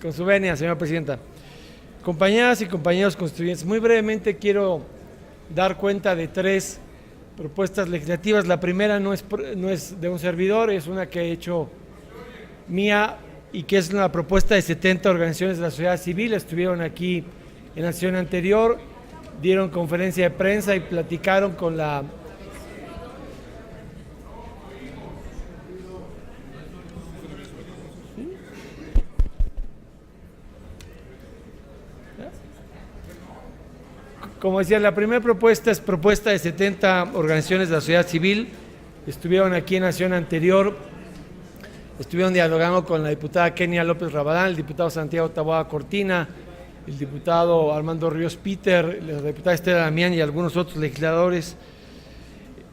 Con su venia, señora presidenta. Compañeras y compañeros constituyentes, muy brevemente quiero dar cuenta de tres propuestas legislativas. La primera no es de un servidor, es una que he hecho mía y que es una propuesta de 70 organizaciones de la sociedad civil. Estuvieron aquí en la sesión anterior, dieron conferencia de prensa y platicaron con la Como decía, la primera propuesta es propuesta de 70 organizaciones de la sociedad civil. Estuvieron aquí en la sesión anterior, estuvieron dialogando con la diputada Kenia López Rabadán, el diputado Santiago Taboada Cortina, el diputado Armando Ríos Peter, la diputada Estela Damián y algunos otros legisladores.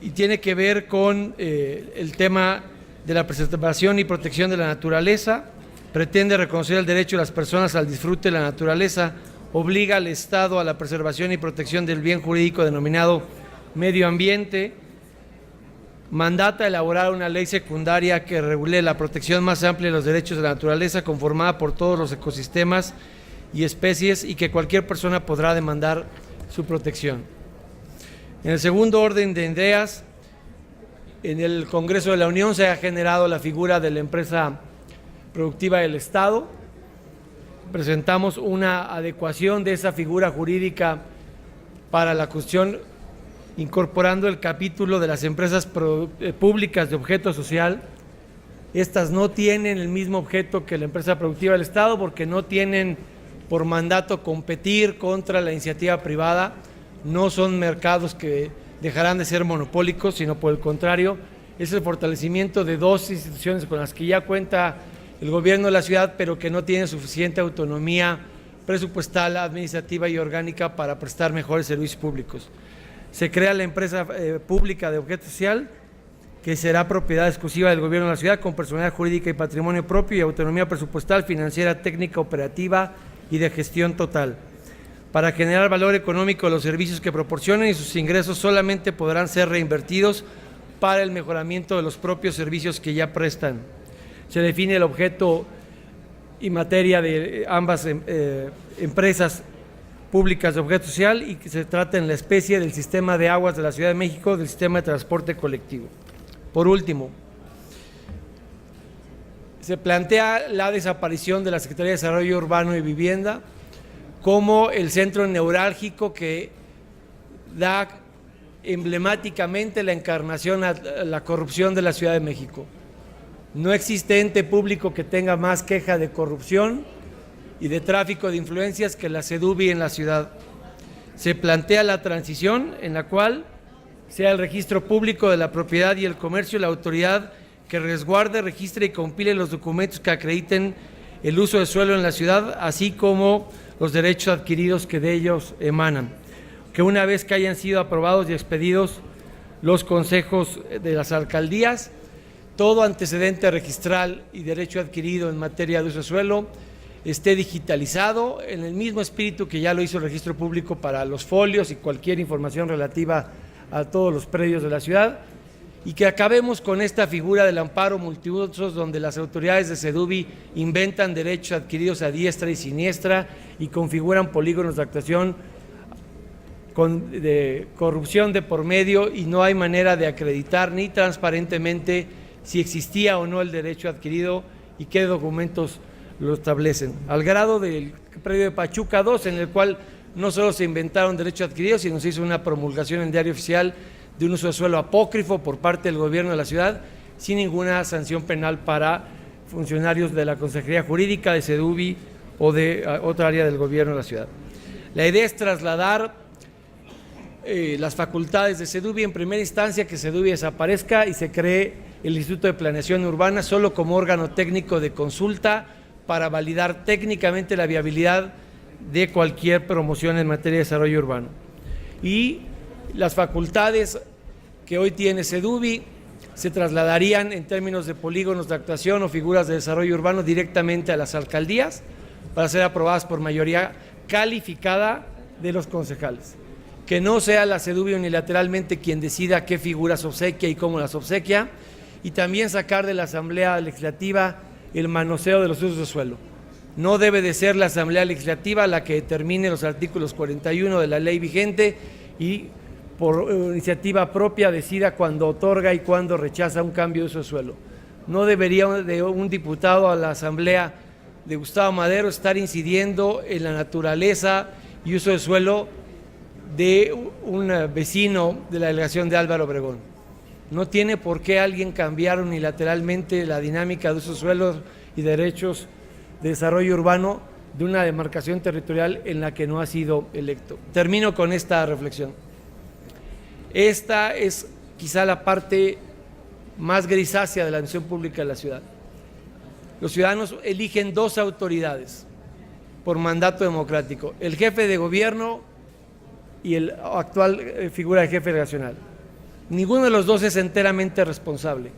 Y tiene que ver con el tema de la preservación y protección de la naturaleza. Pretende reconocer el derecho de las personas al disfrute de la naturaleza, obliga al Estado a la preservación y protección del bien jurídico denominado medio ambiente, mandata elaborar una ley secundaria que regule la protección más amplia de los derechos de la naturaleza conformada por todos los ecosistemas y especies y que cualquier persona podrá demandar su protección. En el segundo orden de ideas, en el Congreso de la Unión se ha generado la figura de la empresa productiva del Estado. Presentamos una adecuación de esa figura jurídica para la cuestión, incorporando el capítulo de las empresas públicas de objeto social. Estas no tienen el mismo objeto que la empresa productiva del Estado porque no tienen por mandato competir contra la iniciativa privada, no son mercados que dejarán de ser monopólicos, sino por el contrario, es el fortalecimiento de dos instituciones con las que ya cuenta el gobierno de la ciudad, pero que no tiene suficiente autonomía presupuestal, administrativa y orgánica para prestar mejores servicios públicos. Se crea la empresa pública de objeto social, que será propiedad exclusiva del gobierno de la ciudad, con personalidad jurídica y patrimonio propio y autonomía presupuestal, financiera, técnica, operativa y de gestión total. Para generar valor económico, los servicios que proporcionen y sus ingresos solamente podrán ser reinvertidos para el mejoramiento de los propios servicios que ya prestan. Se define el objeto y materia de ambas empresas públicas de objeto social y que se trata en la especie del sistema de aguas de la Ciudad de México, del sistema de transporte colectivo. Por último, se plantea la desaparición de la Secretaría de Desarrollo Urbano y Vivienda como el centro neurálgico que da emblemáticamente la encarnación a la corrupción de la Ciudad de México. No existe ente público que tenga más queja de corrupción y de tráfico de influencias que la SEDUBI en la ciudad. Se plantea la transición en la cual sea el registro público de la propiedad y el comercio la autoridad que resguarde, registre y compile los documentos que acrediten el uso de suelo en la ciudad, así como los derechos adquiridos que de ellos emanan. Que una vez que hayan sido aprobados y expedidos los consejos de las alcaldías, todo antecedente registral y derecho adquirido en materia de uso de suelo esté digitalizado en el mismo espíritu que ya lo hizo el registro público para los folios y cualquier información relativa a todos los predios de la ciudad, y que acabemos con esta figura del amparo multiusos donde las autoridades de SEDUBI inventan derechos adquiridos a diestra y siniestra y configuran polígonos de actuación de corrupción de por medio y no hay manera de acreditar ni transparentemente si existía o no el derecho adquirido y qué documentos lo establecen. Al grado del predio de Pachuca 2, en el cual no solo se inventaron derechos adquiridos, sino se hizo una promulgación en Diario Oficial de un uso de suelo apócrifo por parte del gobierno de la ciudad, sin ninguna sanción penal para funcionarios de la Consejería Jurídica, de SEDUBI o de otra área del gobierno de la ciudad. La idea es trasladar las facultades de SEDUBI en primera instancia, que SEDUBI desaparezca y se cree el Instituto de Planeación Urbana solo como órgano técnico de consulta para validar técnicamente la viabilidad de cualquier promoción en materia de desarrollo urbano. Y las facultades que hoy tiene SEDUBI se trasladarían en términos de polígonos de actuación o figuras de desarrollo urbano directamente a las alcaldías para ser aprobadas por mayoría calificada de los concejales. Que no sea la SEDUBI unilateralmente quien decida qué figuras obsequia y cómo las obsequia, y también sacar de la Asamblea Legislativa el manoseo de los usos de suelo. No debe de ser la Asamblea Legislativa la que determine los artículos 41 de la ley vigente y por iniciativa propia decida cuándo otorga y cuándo rechaza un cambio de uso de suelo. No debería de un diputado a la Asamblea de Gustavo Madero estar incidiendo en la naturaleza y uso de suelo de un vecino de la delegación de Álvaro Obregón. No tiene por qué alguien cambiar unilateralmente la dinámica de uso de suelos y derechos de desarrollo urbano de una demarcación territorial en la que no ha sido electo. Termino con esta reflexión. Esta es quizá la parte más grisácea de la administración pública de la ciudad. Los ciudadanos eligen dos autoridades por mandato democrático, el jefe de gobierno y el actual figura de jefe delegacional. Ninguno de los dos es enteramente responsable.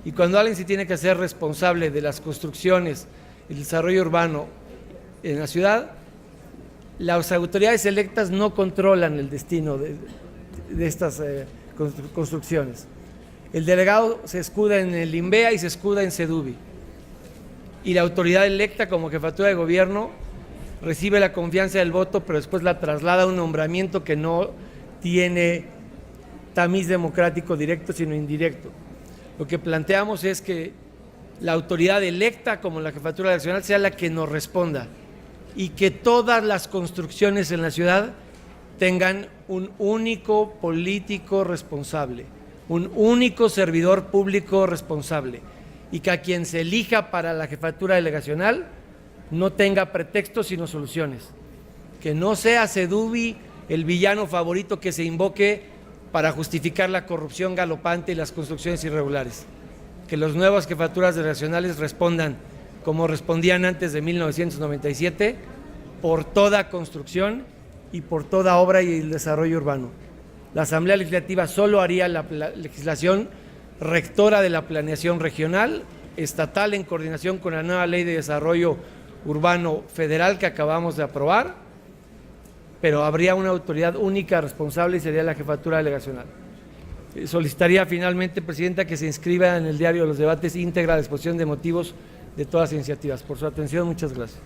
Y cuando alguien se tiene que hacer responsable de las construcciones, el desarrollo urbano en la ciudad, las autoridades electas no controlan el destino de estas construcciones. El delegado se escuda en el INVEA y se escuda en SEDUBI. Y la autoridad electa como jefatura de gobierno recibe la confianza del voto, pero después la traslada a un nombramiento que no tiene tamiz democrático directo, sino indirecto. Lo que planteamos es que la autoridad electa, como la jefatura nacional, sea la que nos responda y que todas las construcciones en la ciudad tengan un único político responsable, un único servidor público responsable, y que a quien se elija para la jefatura delegacional no tenga pretextos sino soluciones. Que no sea SEDUBI el villano favorito que se invoque para justificar la corrupción galopante y las construcciones irregulares. Que las nuevas jefaturas delegacionales respondan como respondían antes de 1997 por toda construcción y por toda obra y el desarrollo urbano. La Asamblea Legislativa solo haría la legislación rectora de la planeación regional, estatal, en coordinación con la nueva Ley de Desarrollo Urbano Federal que acabamos de aprobar, pero habría una autoridad única responsable y sería la jefatura delegacional. Solicitaría finalmente, Presidenta, que se inscriba en el diario de los debates íntegra la exposición de motivos de todas las iniciativas. Por su atención, muchas gracias.